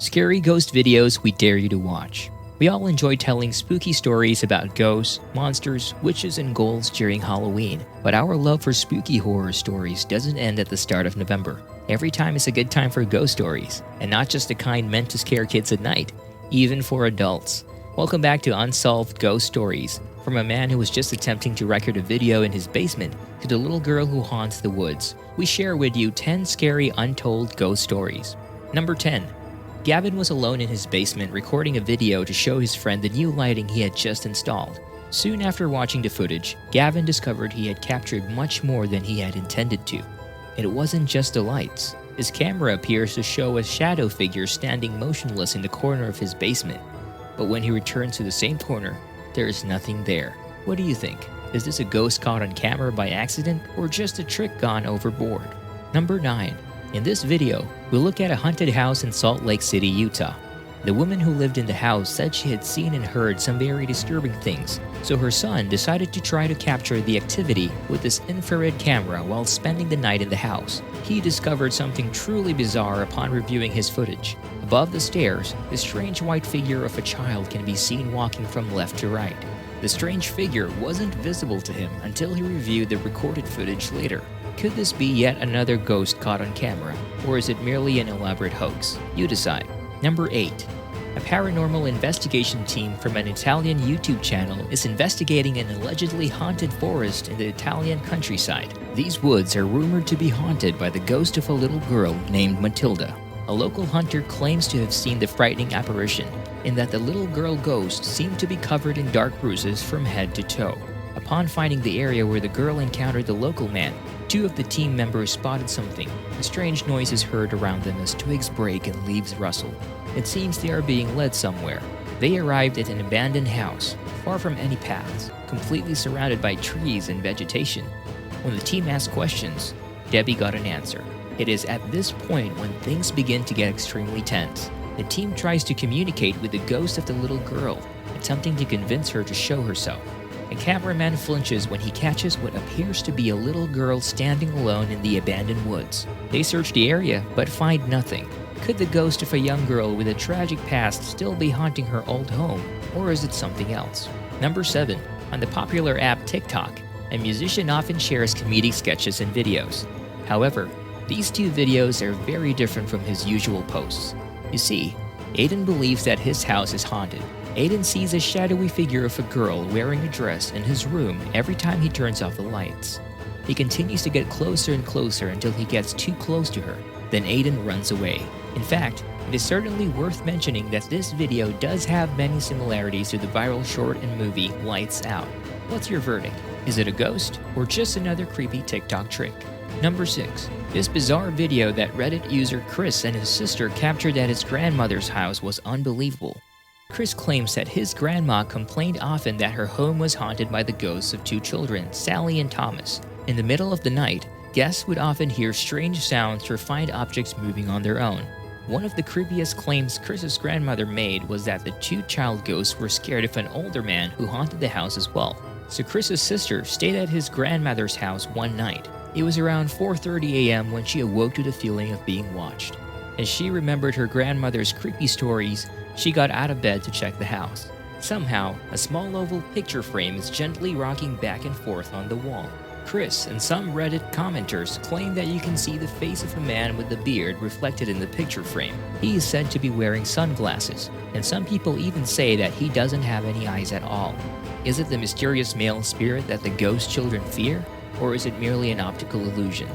Scary ghost videos we dare you to watch. We all enjoy telling spooky stories about ghosts, monsters, witches, and ghouls during Halloween, but our love for spooky horror stories doesn't end at the start of November. Every time is a good time for ghost stories, and not just the kind meant to scare kids at night, even for adults. Welcome back to Unsolved Ghost Stories. From a man who was just attempting to record a video in his basement to the little girl who haunts the woods, we share with you 10 scary untold ghost stories. Number 10. Gavin was alone in his basement recording a video to show his friend the new lighting he had just installed. Soon after watching the footage, Gavin discovered he had captured much more than he had intended to. It wasn't just the lights. His camera appears to show a shadow figure standing motionless in the corner of his basement. But when he returns to the same corner, there is nothing there. What do you think? Is this a ghost caught on camera by accident or just a trick gone overboard? Number 9. In this video, we'll look at a haunted house in Salt Lake City, Utah. The woman who lived in the house said she had seen and heard some very disturbing things, so her son decided to try to capture the activity with this infrared camera while spending the night in the house. He discovered something truly bizarre upon reviewing his footage. Above the stairs, the strange white figure of a child can be seen walking from left to right. The strange figure wasn't visible to him until he reviewed the recorded footage later. Could this be yet another ghost caught on camera, or is it merely an elaborate hoax? You decide. Number 8. A paranormal investigation team from an Italian YouTube channel is investigating an allegedly haunted forest in the Italian countryside. These woods are rumored to be haunted by the ghost of a little girl named Matilda. A local hunter claims to have seen the frightening apparition, in that the little girl ghost seemed to be covered in dark bruises from head to toe. Upon finding the area where the girl encountered the local man, 2 of the team members spotted something. A strange noise is heard around them as twigs break and leaves rustle. It seems they are being led somewhere. They arrived at an abandoned house, far from any paths, completely surrounded by trees and vegetation. When the team asked questions, Debbie got an answer. It is at this point when things begin to get extremely tense. The team tries to communicate with the ghost of the little girl, attempting to convince her to show herself. A cameraman flinches when he catches what appears to be a little girl standing alone in the abandoned woods. They search the area but find nothing. Could the ghost of a young girl with a tragic past still be haunting her old home, or is it something else? Number 7. On the popular app TikTok, a musician often shares comedic sketches and videos. However, these 2 videos are very different from his usual posts. You see, Aiden believes that his house is haunted. Aiden sees a shadowy figure of a girl wearing a dress in his room every time he turns off the lights. He continues to get closer and closer until he gets too close to her. Then Aiden runs away. In fact, it is certainly worth mentioning that this video does have many similarities to the viral short and movie Lights Out. What's your verdict? Is it a ghost or just another creepy TikTok trick? Number 6. This bizarre video that Reddit user Chris and his sister captured at his grandmother's house was unbelievable. Chris claims that his grandma complained often that her home was haunted by the ghosts of 2 children, Sally and Thomas. In the middle of the night, guests would often hear strange sounds or find objects moving on their own. One of the creepiest claims Chris's grandmother made was that the 2 child ghosts were scared of an older man who haunted the house as well. So Chris's sister stayed at his grandmother's house one night. It was around 4:30 a.m. when she awoke to the feeling of being watched. As she remembered her grandmother's creepy stories, she got out of bed to check the house. Somehow, a small oval picture frame is gently rocking back and forth on the wall. Chris and some Reddit commenters claim that you can see the face of a man with a beard reflected in the picture frame. He is said to be wearing sunglasses, and some people even say that he doesn't have any eyes at all. Is it the mysterious male spirit that the ghost children fear, or is it merely an optical illusion?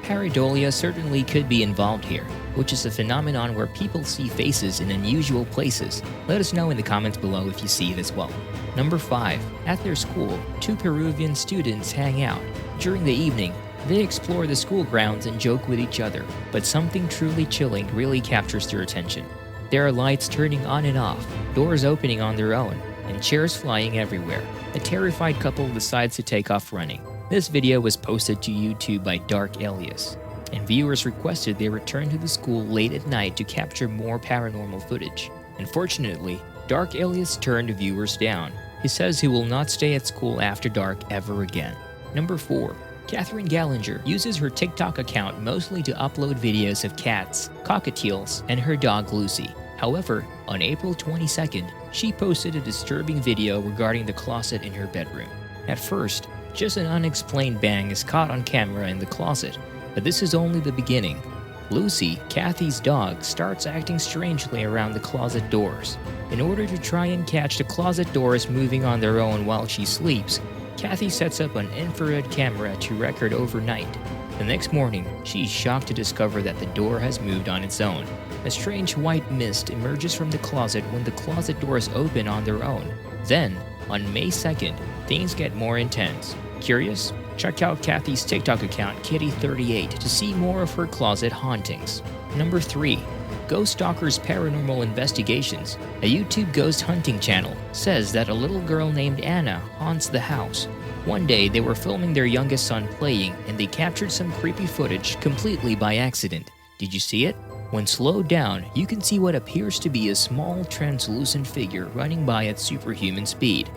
Pareidolia certainly could be involved here, which is a phenomenon where people see faces in unusual places. Let us know in the comments below if you see it as well. Number 5. At their school, 2 Peruvian students hang out. During the evening, they explore the school grounds and joke with each other, but something truly chilling really captures their attention. There are lights turning on and off, doors opening on their own, and chairs flying everywhere. A terrified couple decides to take off running. This video was posted to YouTube by Dark Elias, and viewers requested they return to the school late at night to capture more paranormal footage. Unfortunately, Dark Elias turned viewers down. He says he will not stay at school after dark ever again. Number 4. Catherine Gallinger uses her TikTok account mostly to upload videos of cats, cockatiels, and her dog Lucy. However, on April 22nd, she posted a disturbing video regarding the closet in her bedroom. At first, just an unexplained bang is caught on camera in the closet, but this is only the beginning. Lucy, Kathy's dog, starts acting strangely around the closet doors. In order to try and catch the closet doors moving on their own while she sleeps, Kathy sets up an infrared camera to record overnight. The next morning, she's shocked to discover that the door has moved on its own. A strange white mist emerges from the closet when the closet doors open on their own. Then, on May 2nd, things get more intense. Curious? Check out Kathy's TikTok account Kitty38 to see more of her closet hauntings. Number 3. Ghost Stalker's Paranormal Investigations. A YouTube ghost hunting channel says that a little girl named Anna haunts the house. One day they were filming their youngest son playing and they captured some creepy footage completely by accident. Did you see it? When slowed down, you can see what appears to be a small translucent figure running by at superhuman speed.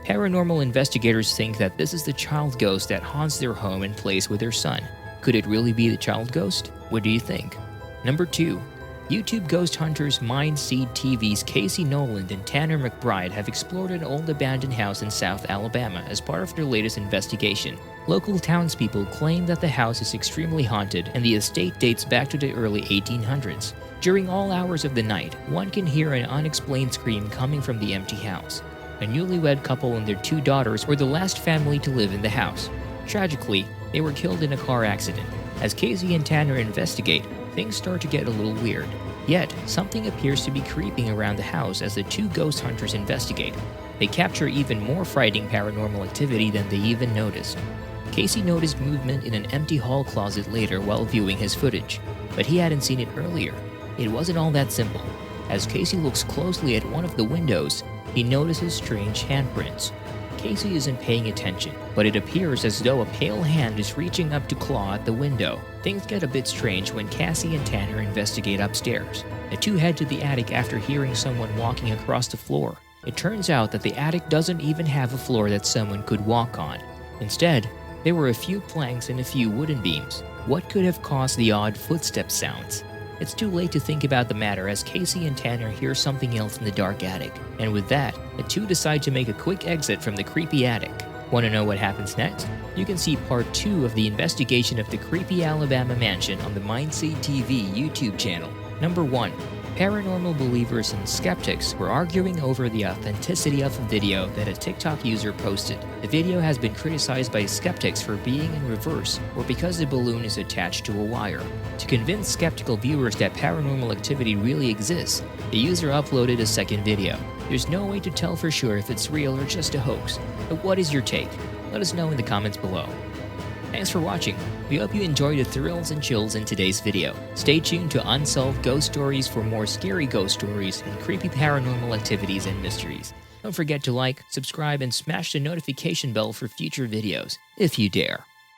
Paranormal investigators think that this is the child ghost that haunts their home and plays with their son. Could it really be the child ghost? What do you think? Number 2. YouTube ghost hunters Mindseed TV's Casey Noland and Tanner McBride have explored an old abandoned house in South Alabama as part of their latest investigation. Local townspeople claim that the house is extremely haunted and the estate dates back to the early 1800s. During all hours of the night, one can hear an unexplained scream coming from the empty house. A newlywed couple and their 2 daughters were the last family to live in the house. Tragically, they were killed in a car accident. As Casey and Tanner investigate, things start to get a little weird. Yet, something appears to be creeping around the house as the 2 ghost hunters investigate. They capture even more frightening paranormal activity than they even noticed. Casey noticed movement in an empty hall closet later while viewing his footage, but he hadn't seen it earlier. It wasn't all that simple. As Casey looks closely at one of the windows, he notices strange handprints. Casey isn't paying attention, but it appears as though a pale hand is reaching up to claw at the window. Things get a bit strange when Cassie and Tanner investigate upstairs. The 2 head to the attic after hearing someone walking across the floor. It turns out that the attic doesn't even have a floor that someone could walk on. Instead, there were a few planks and a few wooden beams. What could have caused the odd footstep sounds? It's too late to think about the matter as Casey and Tanner hear something else in the dark attic. And with that, the 2 decide to make a quick exit from the creepy attic. Want to know what happens next? You can see part 2 of the investigation of the creepy Alabama mansion on the Mindseed TV YouTube channel. Number 1. Paranormal believers and skeptics were arguing over the authenticity of a video that a TikTok user posted. The video has been criticized by skeptics for being in reverse or because the balloon is attached to a wire. To convince skeptical viewers that paranormal activity really exists, the user uploaded a second video. There's no way to tell for sure if it's real or just a hoax. But what is your take? Let us know in the comments below. Thanks for watching. We hope you enjoyed the thrills and chills in today's video. Stay tuned to Unsolved Ghost Stories for more scary ghost stories and creepy paranormal activities and mysteries. Don't forget to like, subscribe, and smash the notification bell for future videos, if you dare.